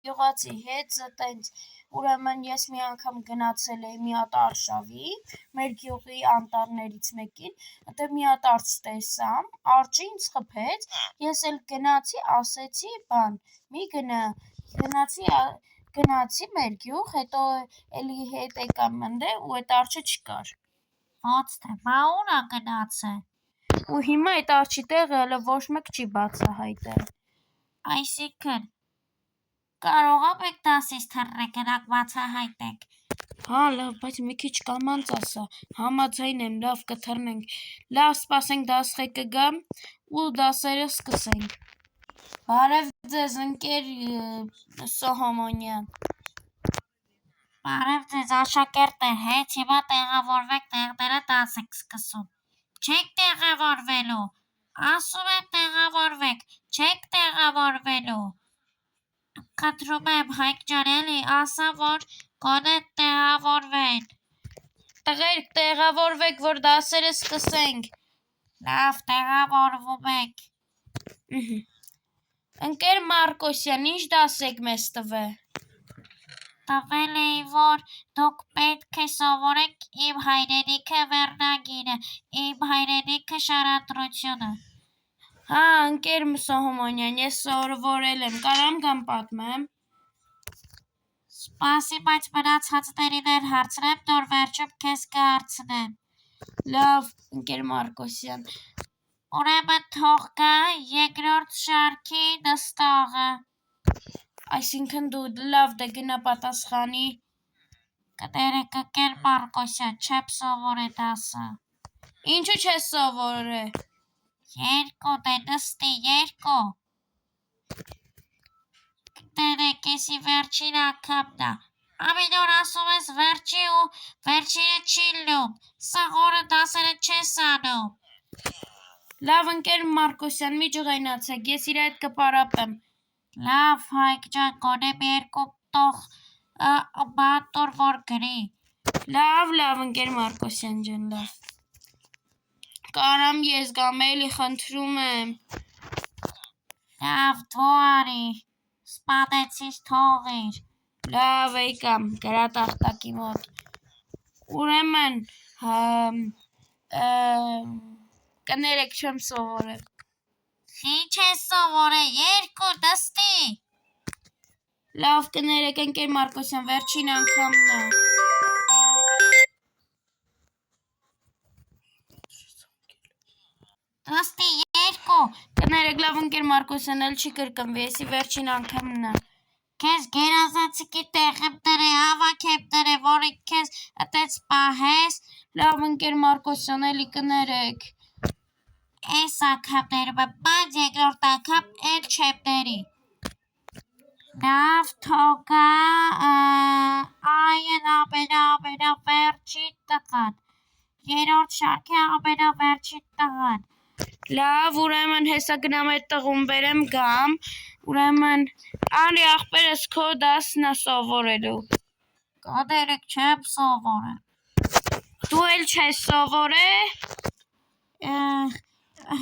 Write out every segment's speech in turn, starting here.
գյուղացի հետ զտենց, ուրեմն ես մի անգամ գնացել էի մի հատ արշավի, մեր գյուղի անտառներից մեկին, դե մի հատ արծ տեսամ, արջը ինձ խփեց, ես էլ գնացի, ասեցի բան, մի գնացի մեր գյուղ, հետո էլի հետ եկա մնդե ու այդ արջը չկար։ Ոնց թե, բա ուր ա գնացել։ Ու հիմա այդ արջի տեղը հələ ոչ մեկ չի բացահայտել։ Այսինքն, կարող եք դասից թռնել, գնանք բացահայտենք։ Հա, լավ, բայց մի քիչ կամանց ասա, համաձայն եմ, լավ կթռնենք, լավ սպասենք դասղեկը կգա ու դասերը սկսենք։ Բարև ձեզ, ընկեր Սողոմոնյան։ Բարև ձեզ, աշակերտներ, հենց հիմա տեղավորվեք, տեղները դաս ենք սկսում։ Չեք տեղավորվելու, ասում եմ տեղավորվեք, չեք տեղավորվելու։ Խնդրում եմ, Հայկ ջան, էլի ասա, որ գոնե տեղավորվեն։ Տղերք, տեղավորվեք, որ դասերը սկսենք։ Լավ, տեղավորվում ենք։ Ընկեր Մարկոսյան, ինչ դաս եք մեզ տվել։ Տվել էի, որ դուք պետք է սովորեք իմ հայրենիքը վերնագիրը, իմ հայրենիքը շարադրությունը։ Հա, ընկեր Սողոմոնյան, ես սովորել եմ, կարամ գամ պատմեմ։ Սպասի, բայց մնացածներին էլ հարցնեմ, նոր վերջում քեզ կհարցնեմ։ Լավ, ընկեր Մարկոսյան։ Ուրեմն թող գա երկրորդ շարքի նստողը։ Այսինքն դու լավ դե գնա պատասխանի։ Կներեք, ընկեր Մարկոսյան, չեմ սովորել դասը։ Ինչու չես սովորել։ 2 դե նստի 2։ Կներեք, եսի վերջին անգամն ա։ Ամեն օր ասում ես վերջի ու վերջինը չի լինում։ Սաղ օրը դասերը չես անում։ Լավ, ընկեր Մարկոսյան, մի ջղայնացեք, ես իր հետ կպարապեմ։ Լավ, Հայկ ջան, գոնե մի 2 տող բան որ գրի։ Լավ, ընկեր Մարկոսյան ջան, լավ։ Կարամ ես գամ, էլի խնդրում եմ։ Լավ, դու արի, սպանեցիս թողիր։ Լավ, եկամ, գրատախտակի մոտ։ Ուրեմն, կներեք չեմ սովորել։ Ինչ ես սովորել, 2 նստի։ Լավ, կներեք, ընկեր Մարկոսյան, վերջին անգամն ա։ Նստի 2։ Կներեք, լավ, ընկեր Մարկոսյան, էլ չի կրկնվի, եսի վերջին անգամն ա։ Քեզ գերազանցիկի տեղ եմ տրե, հավաք եմ տրե, որ քեզ այդպես պահես։ Լավ, ընկեր Մարկոսյան, էլի կներեք։ Այս անգամներում եմ, բայց երկրորդ անգամ էլ չեմ ների։ Լավ, թողա այն ամենավերջին տղան։ 3-րդ շարքի ամենավերջին տղան։ Լավ, ուրեմն հեսա գնամ այդ տղուն բերեմ գամ, ուրեմն արի աղբերս քո դասն ա սովորելու։ Կներեք, չեմ սովորել։ Դու էլ չես սովորել։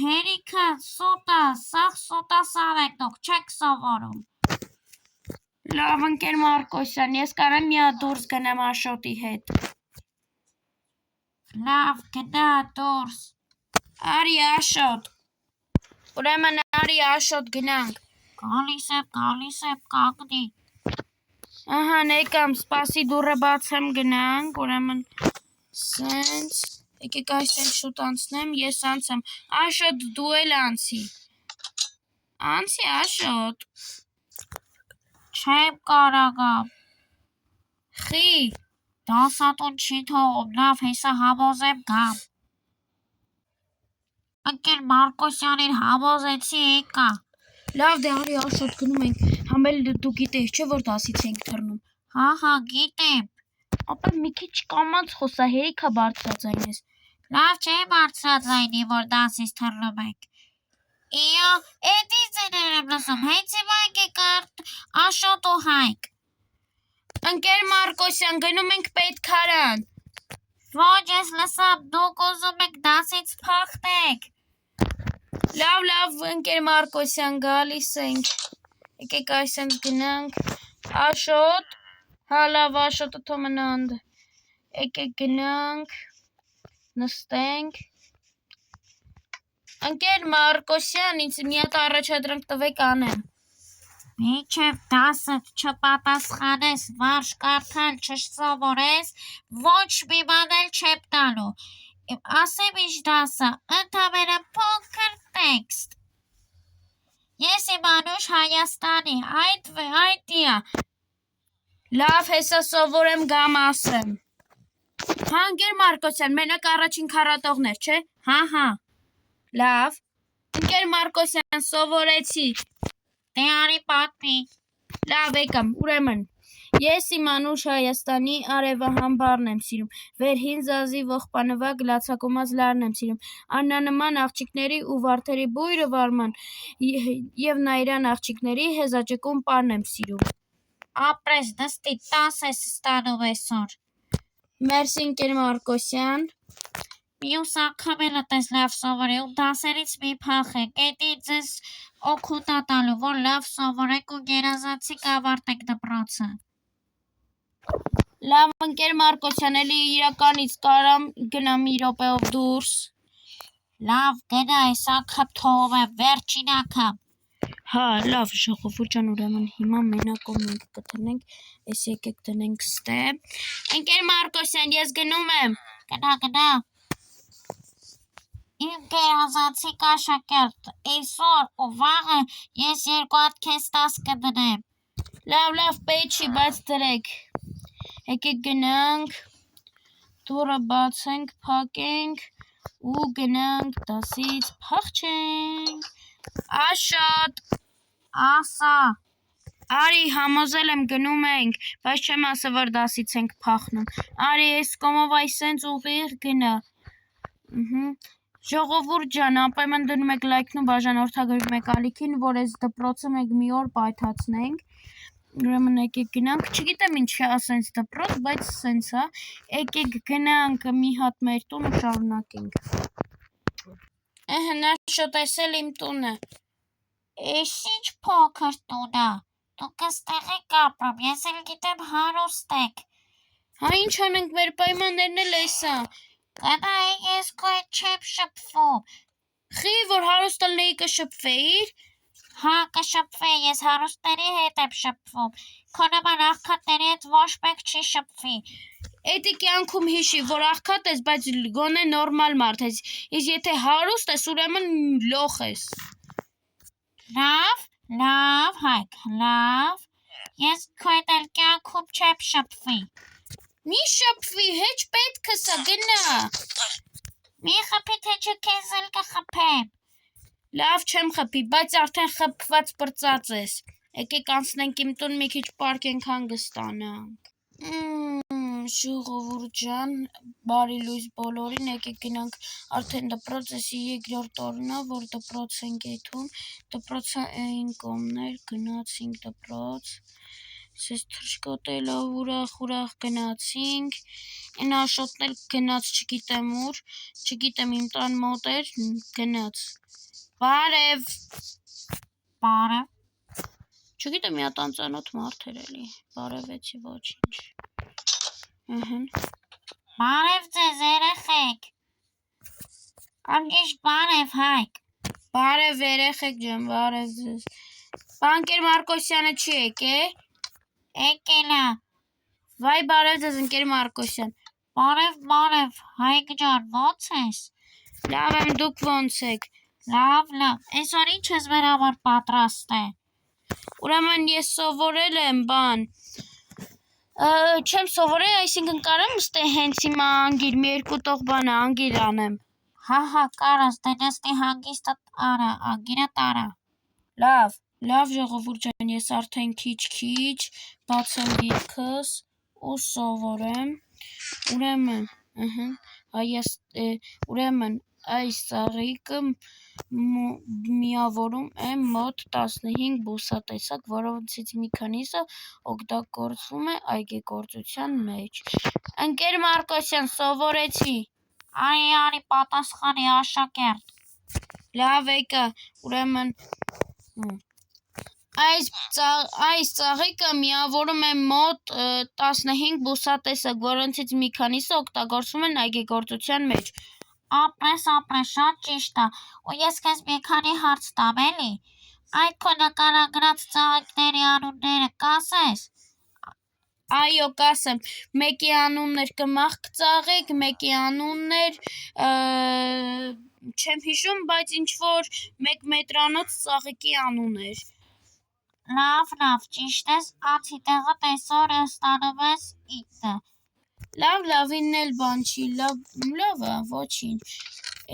Հերիքը սուտ ա, սաղ սուտասան եք դուք, չեք սովորում։ Լավ, ընկեր Մարկոսյան, ես կարեմ մի հատ դուրս գնամ Աշոտի հետ։ Լավ, գնա դուրս։ Արի Աշոտ։ Ուրեմն արի Աշոտ գնանք։ Գալիս եմ, կանգնի։ Ահա, եկամ, սպասի դուռը բացեմ գնանք, ուրեմն սենց, եկեք այստեղ շուտ անցնեմ, ես անցեմ, Աշոտ դու էլ անցի։ Անցի Աշոտ։ Չեմ կարագամ։ Խի։ Դասատուն չի թողում, լավ հեսա համոզեմ գամ։ Ընկեր Մարկոսյանին համոզեցի եկա։ Լավ դե արի Աշոտ գնում ենք, համել դու գիտես չէ որ դասից ենք թռնում։ Հա, գիտեմ։ Ապա մի քիչ կամանց խոսա, հերիքա բարձրաձայնես։ Լավ չէ բարձրաձայնի, որ դասից թռնում ենք։ Իա, էդի ձեներ եմ լսում, հենց հիմա եկեք Աշոտ ու Հայկ։ Ընկեր Մարկոսյան, գնում ենք պետքարան։ Ոչ, ես լսամ, դուք ուզում եք դասից փախնեք։ Լավ, ընկեր Մարկոսյան, գալիս ենք։ Եկեք այսենց գնանք։ Աշոտ, հա լավ Աշոտը թո մնա ընդ, եկեք գնանք, նստենք, ընկեր Մարկոսյան, ինձ մի հատ առաջադրանք տվեք անեմ, Մինչև 10-ը չպատասխանես, վարժ կարդալ չսովորես, ոչ մի բան էլ չեմ տալու, ասեմ ինչ դասը, ընդամենը փոքր տեքստ, ես եմ Անուշ Հայաստանի, այդիա, լավ հեսա սովորեմ գամ ասեմ, հա ընկեր Մարկոսյան, մենակ առաջին քառատողներ, չէ, հա, լավ, ընկեր Մարկոսյան, սովորեցի, դե արի պատմի, լավ եկամ, ուրեմն, ես իմ Անուշ Հայաստանի արևահամբարն եմ սիրում, վերհին զազի ողբանվակ լացակոմած լարն եմ սիրում, աննանման աղջիկների ու վարդերի բույրը վարման և նայրան աղջիկների հեզաճկուն պարն եմ սիրում, ապրես նստի 10 ես ստանում այսօր, մերսի ընկեր Մարկոսյան, մյուս անգամ էլ տես լավ սովորի ու դասերից մի փախեք, էդի ձեզ օգուտ ա տալու, որ լավ սովորեք ու գերազանցիկ ավարտեք դպրոցը, լավ ընկեր Մարկոսյան, էլի իրականից կարամ գնամ մի րոպեով դուրս, լավ գնա այս անգամ թողում եմ, վերջին անգամ, հա լավ ժողովուրդ ջան, ուրեմն հիմա մենակով մենք կդնենք, ես եկեք դնենք ստե, ընկեր Մարկոսյան, ես գնում եմ, գնա, իմ գերազանցիկ աշակերտ, այսօր ու վաղը ես 2 հատ քեզ 10 կդնեմ, լավ պետք չի, բայց դրեք, եկեք գնանք, դուռը բացենք, փակենք ու գնանք դասից փախչենք, Աշոտ, ասա, արի համոզել եմ գնում ենք, բայց չեմ ասել որ դասից ենք փախնում, արի այս կոմով այս սենց ուղիղ գնա, ժողովուրդ ջան, անպայման դնում եք լայքն ու բաժանորդագրում եք ալիքին, որ այս դպրոցը մենք մի օր պայթացնենք, ուրեմն եկեք գնանք, չգիտեմ ինչ է ասենց դպրոց, բայց սենց է, եկեք գնանք մի հատ մեր տուն ու շարունակենք, Աշոտ, այս էլ իմ տունը, այս ինչ փոքր տուն ա, դուք ստեղ եք ապրում, ես էլ գիտեմ հարուստ եք, հա ինչ անենք մեր պայմաններն էլ էս ա, գնա ես քո հետ չեմ շփվում, խի որ հարուստ ալնեի կշփվեիր, հա կշփվեի, ես հարուստների հետ եմ շփվում, քո նման աղքատների հետ ոչ մեկ չի շփվի, էդի կյանքում հիշի, որ աղքատ ես, բայց գոնե նորմալ մարդ ես, իսկ եթե հարուստ ես, ուրեմն լոխ ես, լավ Հայկ, լավ, ես քո հետ էլ կյանքում չեմ շփվի, մի շփվի, հեչ պետք է սա, գնա, մի խփի թե չէ քեզ էլ կխփեմ, լավ չեմ խփի, բայց արդեն խփված պրծած ես, եկեք անցնենք իմ տուն մի քիչ պարկենք հանգստանանք, ժողովուրդ ջան, բարի լույս բոլորին, եկեք գնանք արդեն դպրոց, էսի 2-րդ օրն ա, որ դպրոց ենք եթում, դպրոցը այն կողմներ, գնացինք դպրոց, սես թռչկոտելով ուրախ գնացինք, այն Աշոտն էլ գնաց չգիտեմ ուր, չգիտեմ իմ տան մոտ էր, գնաց, բարև, չգիտեմ մի հատ անծանոթ մարդ էր էլի, բարևեցի ոչինչ, բարև ձեզ երեխեք, անգիշ բարև Հայկ, բարև երեխեք ջան, բարև ձեզ, բանկեր Մարկոսյանը չի եկե, եկել ա, վայ բարև ձեզ ընկեր Մարկոսյան, բարև Հայկ ջան, ո՞նց ես, լավ եմ դուք ո՞նց եք, լավ, այսօր ինչ ես մեր համար պատրաստել, ուրեմն ես սովորել եմ բան, չեմ սովորել, այսինքն կարամ ստե հենց հիմա անգիր, մի 2 տող բան անգիր անեմ, հա կարաս, դե նստի հանգիստը արա, անգիրը տարա, լավ ժողովուրդ ջան, ես արդեն քիչ բացեմ գիրքս ու սովորեմ, ուրեմն այս ծաղիկը միավորում եմ մոտ 15 բուսատեսակ, որոնցից մի քանիսը օգտագործվում է այգեգործության մեջ, ընկեր Մարկոսյան, սովորեցի, արի պատասխանի աշակերտ, լավ եկա, ուրեմն Այս ծաղիկը միավորում է մոտ 15 բուսատեսակ, որոնցից մի քանիսը օգտագործվում են այգեգործության մեջ։ Ապրես, շատ ճիշտ է, ու ես քեզ մի քանի հարց տամ, էլի։ Այդ քո նկարագրած ծաղիկների անունները կասես։ Այո, կասեմ, մեկի անունն էր կմախք ծաղիկ, մեկի անունն էր չեմ հիշում, բայց ինչ-որ մեկ մետրանոց ծաղիկի անուն էր։ Լավ, ճիշտ ես, անցի տեղը տեսօր ստանում ես ինձը։ Լավին էլ բան չի, լավ է, ոչինչ։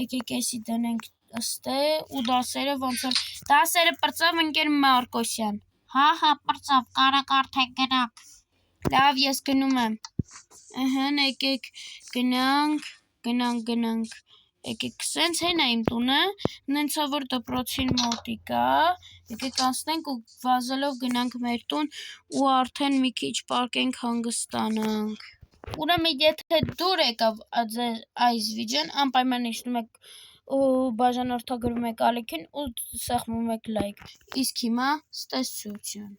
Եկեք էսի դնենք ըստե ու դասերը ոնց որ դասերը պրծավ ընկեր Մարկոսյան։ Հա, պրծավ, կարակ արդեն գնանք։ Լավ, ես գնում եմ։ Եկեք գնանք։ Եկեք սենց հեն է իմ տունը, նենցա որ դպրոցին մոտիկ է, եկեք անցնենք ու վազելով գնանք մեր տուն ու արդեն մի քիչ պարկենք հանգստանանք։ Ուրեմն եթե դուր եկավ այս վիդեոն, անպայման իջնում եք ու բաժանորդագրում եք ալիքին ու սեղմում եք լայք, իսկ հիմա ստեսություն։